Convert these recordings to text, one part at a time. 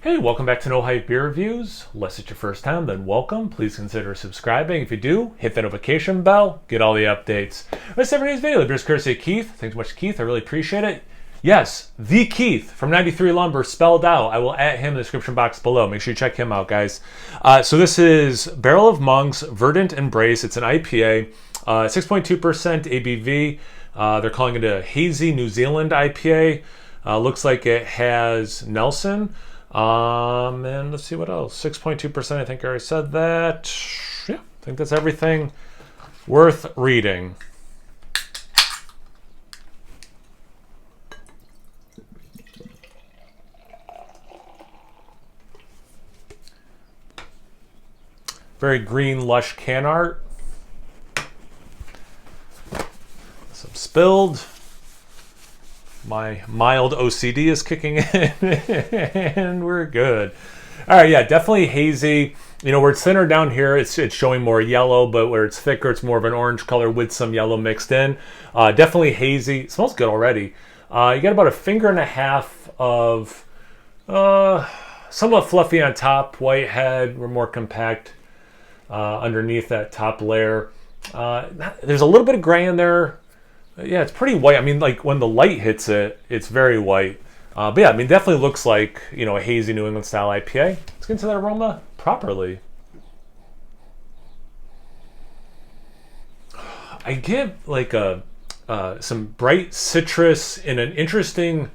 Hey, welcome back to No Hype Beer Reviews. Unless it's your first time, then welcome. Please consider subscribing. If you do, hit the notification bell, get all the updates. That's every day's video. Beer's courtesy of Keith. Thanks so much, Keith. I really appreciate it. Yes, the Keith from 93 Lumber spelled out. I will add him in the description box below. Make sure you check him out, guys. So this is Barrel of Monks Verdant Embrace. It's an IPA, 6.2% ABV. They're calling it a hazy New Zealand IPA. Looks like it has Nelson. And let's see what else. 6.2%. I think I already said that. Yeah, I think that's everything worth reading. Very green, lush can art. Some spilled. My mild OCD is kicking in, and we're good. All right, yeah, definitely hazy. You know, where it's thinner down here, it's showing more yellow, but where it's thicker, it's more of an orange color with some yellow mixed in. Definitely hazy. It smells good already. You got about a finger and a half of somewhat fluffy on top, white head, or more compact underneath that top layer. There's a little bit of gray in there. Yeah, it's pretty white. I mean, like when the light hits it, it's very white. But yeah, I mean, definitely looks like, you know, a hazy New England style IPA. Let's get into that aroma properly. I get like some bright citrus in an interesting,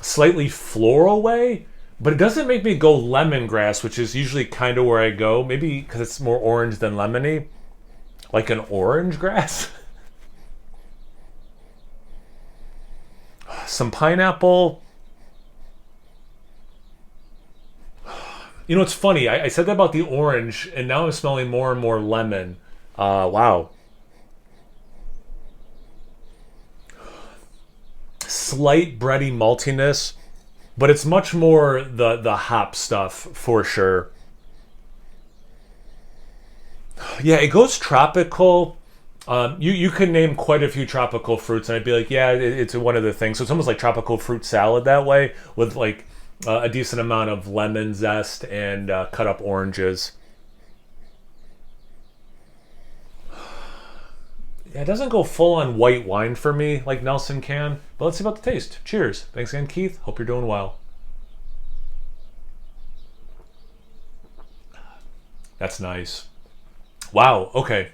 slightly floral way, but it doesn't make me go lemongrass, which is usually kind of where I go. Maybe because it's more orange than lemony, like an orange grass. Some pineapple. You know, it's funny. I said that about the orange, and now I'm smelling more and more lemon. Wow. Slight bready maltiness, but it's much more the hop stuff for sure. Yeah, it goes tropical. You could name quite a few tropical fruits, and I'd be like, yeah, it's one of the things. So it's almost like tropical fruit salad that way, with like a decent amount of lemon zest and cut up oranges. Yeah, it doesn't go full on white wine for me like Nelson can, but let's see about the taste. Cheers. Thanks again, Keith. Hope you're doing well. That's nice. Wow. Okay.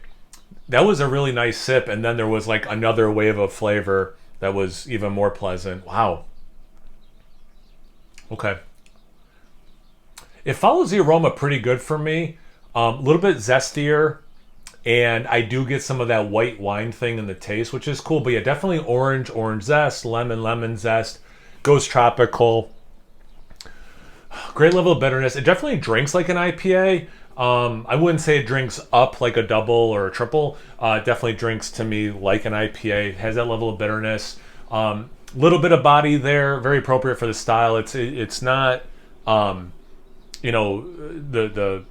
That was a really nice sip, and then there was like another wave of flavor that was even more pleasant. Wow. Okay. It follows the aroma pretty good for me. A little bit zestier, and I do get some of that white wine thing in the taste, which is cool. But yeah, definitely orange zest, lemon zest. Goes tropical. Great level of bitterness. It definitely drinks like an IPA. I wouldn't say it drinks up like a double or a triple. It definitely drinks to me like an IPA. It has that level of bitterness. Little bit of body there, very appropriate for the style. It's not, you know, the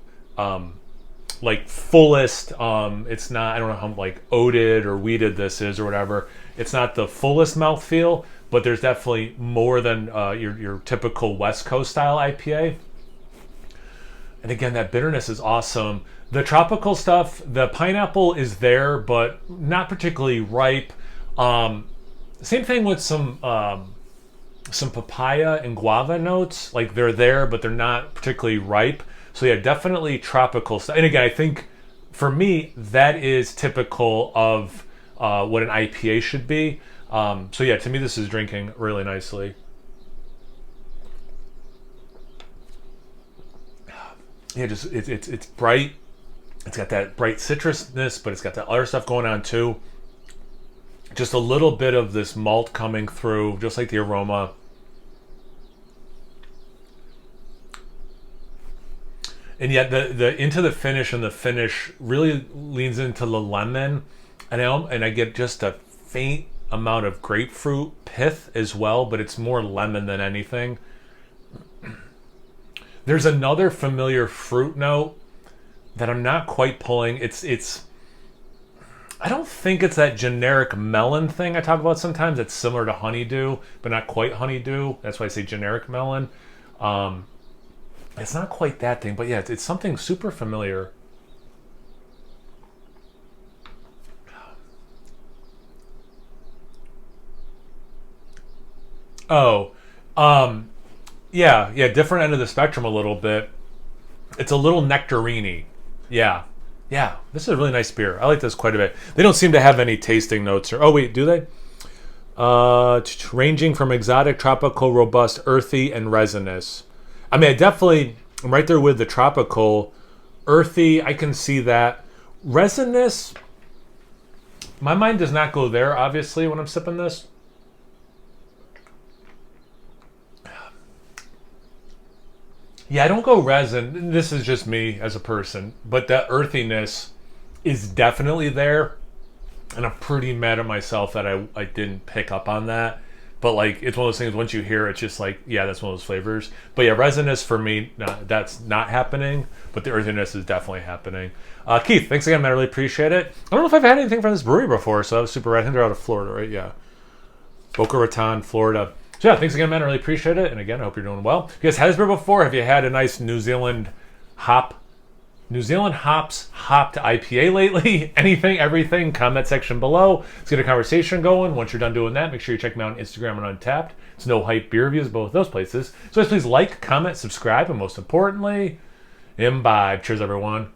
like fullest. It's not. I don't know how like oated or wheated this is or whatever. It's not the fullest mouthfeel, but there's definitely more than your typical West Coast style IPA. And again, that bitterness is awesome. The tropical stuff, the pineapple is there, but not particularly ripe. Same thing with some papaya and guava notes. Like they're there, but they're not particularly ripe. So yeah, definitely tropical stuff. And again, I think for me, that is typical of what an IPA should be. So yeah, to me, this is drinking really nicely. Yeah, just it's bright. It's got that bright citrusness, but it's got that other stuff going on too. Just a little bit of this malt coming through, just like the aroma. And yet the into the finish, and the finish really leans into the lemon, and I get just a faint amount of grapefruit pith as well, but it's more lemon than anything. There's another familiar fruit note that I'm not quite pulling. It's I don't think it's that generic melon thing I talk about sometimes. It's similar to honeydew, but not quite honeydew. That's why I say generic melon. It's not quite that thing, but yeah, it's something super familiar. Oh, um, yeah, different end of the spectrum a little bit. It's a little nectarine. Yeah, yeah. This is a really nice beer. I like this quite a bit. They don't seem to have any tasting notes. Or oh wait, do they? Ranging from exotic, tropical, robust, earthy, and resinous. I mean, I'm right there with the tropical, earthy. I can see that. Resinous. My mind does not go there. Obviously, when I'm sipping this. Yeah, I don't go resin. This is just me as a person, but that earthiness is definitely there, and I'm pretty mad at myself that I didn't pick up on that. But like, it's one of those things. Once you hear it, it's just like, yeah, that's one of those flavors. But yeah, resinous for me, no, that's not happening. But the earthiness is definitely happening. Keith, thanks again, man. I really appreciate it. I don't know if I've had anything from this brewery before, so that was super rad. I think they're out of Florida, right? Yeah, Boca Raton, Florida. So yeah, thanks again, man. I really appreciate it. And again, I hope you're doing well. If you guys had this beer before, have you had a nice New Zealand hops hopped IPA lately? Anything, everything, comment section below. Let's get a conversation going. Once you're done doing that, make sure you check me out on Instagram and Untapped. It's No Hype Beer Reviews, both those places. So please like, comment, subscribe, and most importantly, imbibe. Cheers, everyone.